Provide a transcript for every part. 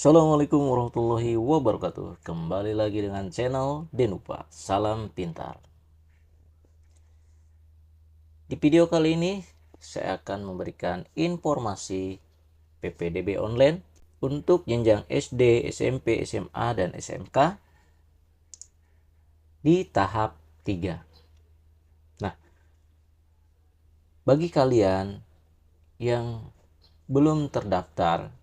Assalamualaikum warahmatullahi wabarakatuh. Kembali lagi dengan channel Denupa. Salam pintar. Di video kali ini saya akan memberikan informasi PPDB online untuk jenjang SD, SMP, SMA, dan SMK di tahap 3. Nah, bagi kalian yang belum terdaftar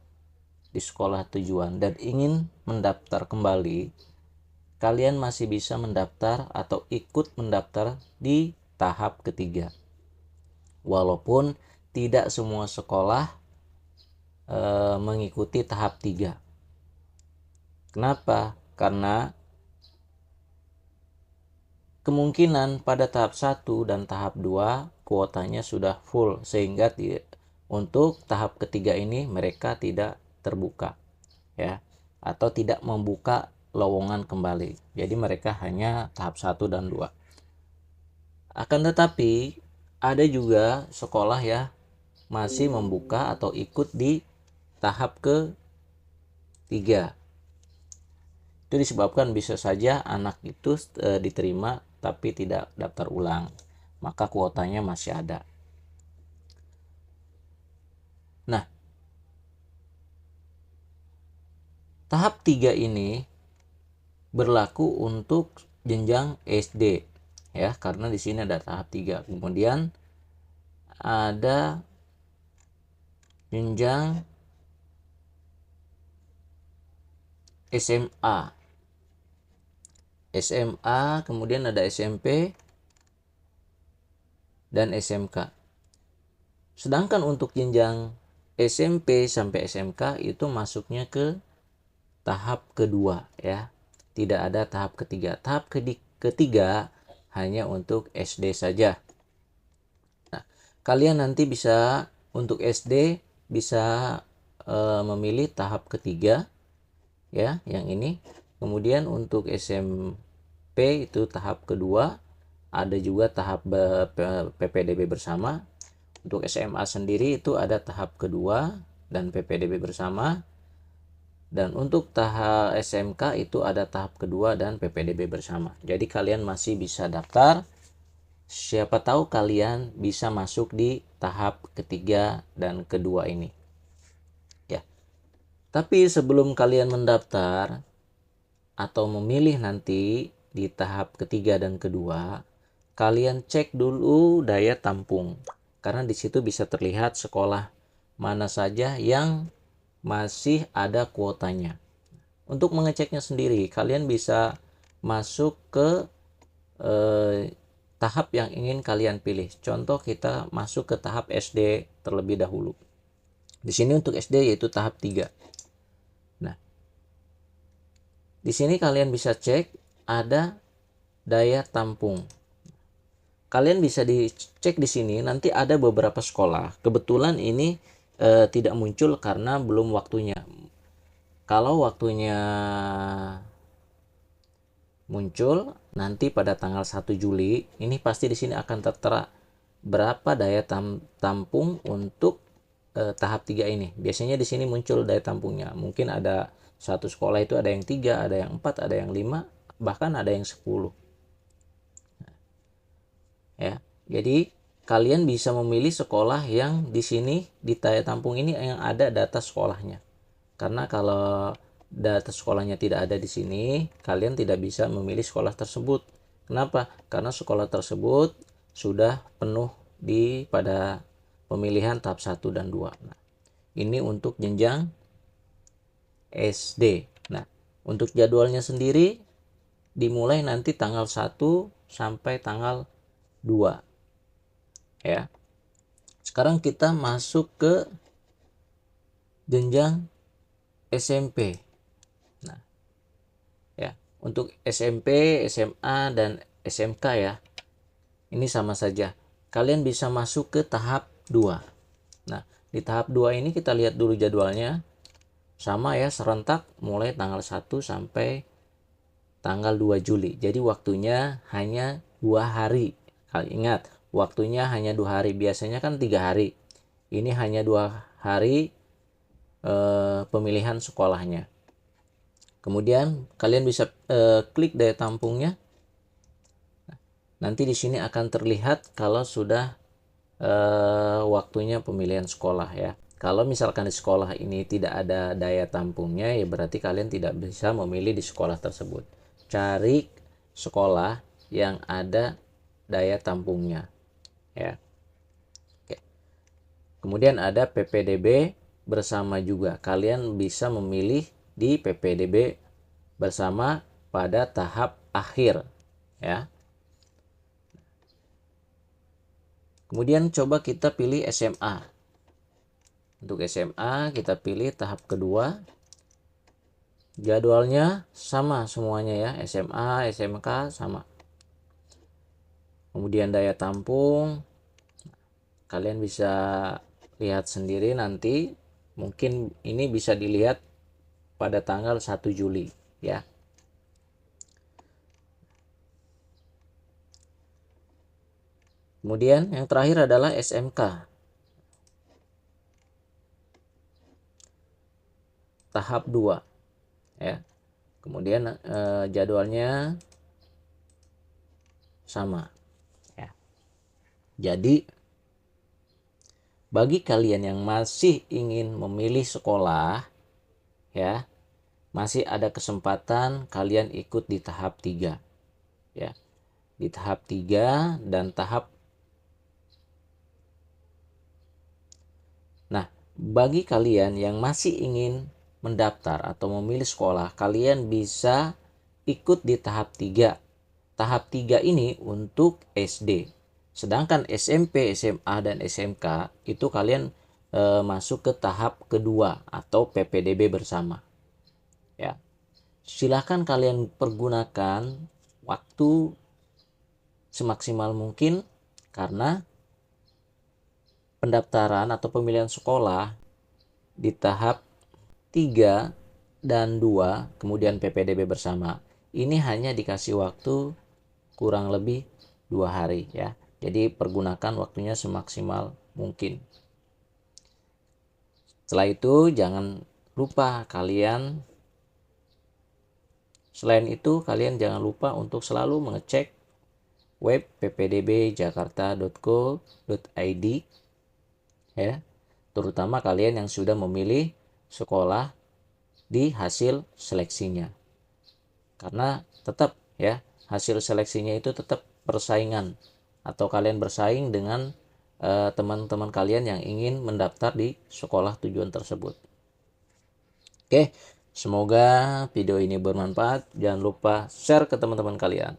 di sekolah tujuan dan ingin mendaftar kembali, kalian masih bisa mendaftar atau ikut mendaftar di tahap ketiga. Walaupun tidak semua sekolah mengikuti tahap 3. Kenapa? Karena kemungkinan pada tahap 1 dan tahap 2 kuotanya sudah full, sehingga untuk tahap ketiga ini mereka tidak terbuka, ya, atau tidak membuka lowongan kembali. Jadi mereka hanya tahap 1 dan 2. Akan tetapi ada juga sekolah ya masih membuka atau ikut di tahap ke-3. Itu disebabkan bisa saja anak itu diterima tapi tidak daftar ulang, maka kuotanya masih ada. Nah, tahap 3 ini berlaku untuk jenjang SD, ya, karena di sini ada tahap 3. Kemudian ada jenjang SMA. Kemudian ada SMP dan SMK. Sedangkan untuk jenjang SMP sampai SMK itu masuknya ke tahap kedua, ya. Tidak ada tahap ketiga. Tahap ketiga hanya untuk SD saja. Nah, kalian nanti bisa untuk SD bisa memilih tahap ketiga, ya, yang ini. Kemudian untuk SMP itu tahap kedua, ada juga tahap PPDB bersama. Untuk SMA sendiri itu ada tahap kedua dan PPDB bersama. Dan untuk tahap SMK itu ada tahap kedua dan PPDB bersama. Jadi kalian masih bisa daftar. Siapa tahu kalian bisa masuk di tahap ketiga dan kedua ini, ya. Tapi sebelum kalian mendaftar atau memilih nanti di tahap ketiga dan kedua, kalian cek dulu daya tampung, karena di situ bisa terlihat sekolah mana saja yang masih ada kuotanya. Untuk mengeceknya sendiri, kalian bisa masuk ke tahap yang ingin kalian pilih. Contoh, kita masuk ke tahap SD terlebih dahulu. Di sini untuk SD yaitu tahap 3. Nah, di sini kalian bisa cek ada daya tampung. Kalian bisa dicek di sini, nanti ada beberapa sekolah. Kebetulan ini tidak muncul karena belum waktunya. Kalau waktunya muncul nanti pada tanggal 1 Juli, ini pasti di sini akan tertera berapa daya tampung untuk tahap 3 ini. Biasanya di sini muncul daya tampungnya. Mungkin ada satu sekolah itu ada yang 3, ada yang 4, ada yang 5, bahkan ada yang 10. Ya. Jadi kalian bisa memilih sekolah yang di sini di daya tampung ini yang ada data sekolahnya. Karena kalau data sekolahnya tidak ada di sini, kalian tidak bisa memilih sekolah tersebut. Kenapa? Karena sekolah tersebut sudah penuh pada pemilihan tahap 1 dan 2. Nah, ini untuk jenjang SD. Nah, untuk jadwalnya sendiri dimulai nanti tanggal 1 sampai tanggal 2. Ya. Sekarang kita masuk ke jenjang SMP. Nah, ya, untuk SMP, SMA, dan SMK ya, ini sama saja. Kalian bisa masuk ke tahap 2. Nah, di tahap 2 ini kita lihat dulu jadwalnya. Sama ya, serentak mulai tanggal 1 sampai tanggal 2 Juli. Jadi waktunya hanya 2 hari. Ingat, waktunya hanya 2 hari. Biasanya kan 3 hari. Ini hanya 2 hari pemilihan sekolahnya. Kemudian kalian bisa klik daya tampungnya. Nanti di sini akan terlihat kalau sudah waktunya pemilihan sekolah ya. Kalau misalkan di sekolah ini tidak ada daya tampungnya, ya berarti kalian tidak bisa memilih di sekolah tersebut. Cari sekolah yang ada daya tampungnya ya. Oke. Kemudian ada PPDB bersama juga. Kalian bisa memilih di PPDB bersama pada tahap akhir ya. Kemudian coba kita pilih SMA. Untuk SMA kita pilih tahap kedua. Jadwalnya sama semuanya ya, SMA, SMK sama. Kemudian daya tampung, kalian bisa lihat sendiri nanti. Mungkin ini bisa dilihat pada tanggal 1 Juli ya. Kemudian yang terakhir adalah SMK. Tahap 2 ya. Kemudian jadwalnya sama ya. Jadi bagi kalian yang masih ingin memilih sekolah ya, masih ada kesempatan kalian ikut di tahap 3 ya. Di tahap 3 dan tahap. Nah, bagi kalian yang masih ingin mendaftar atau memilih sekolah, kalian bisa ikut di tahap 3. Tahap 3 ini untuk SD. Sedangkan SMP, SMA, dan SMK itu kalian masuk ke tahap kedua atau PPDB bersama. Ya. Silahkan kalian pergunakan waktu semaksimal mungkin karena pendaftaran atau pemilihan sekolah di tahap 3 dan 2 kemudian PPDB bersama ini hanya dikasih waktu kurang lebih 2 hari ya. Jadi pergunakan waktunya semaksimal mungkin. Setelah itu jangan lupa selain itu kalian jangan lupa untuk selalu mengecek web ppdbjakarta.go.id ya, terutama kalian yang sudah memilih sekolah di hasil seleksinya. Karena tetap ya, hasil seleksinya itu tetap persaingan atau kalian bersaing dengan teman-teman kalian yang ingin mendaftar di sekolah tujuan tersebut. Oke, semoga video ini bermanfaat. Jangan lupa share ke teman-teman kalian.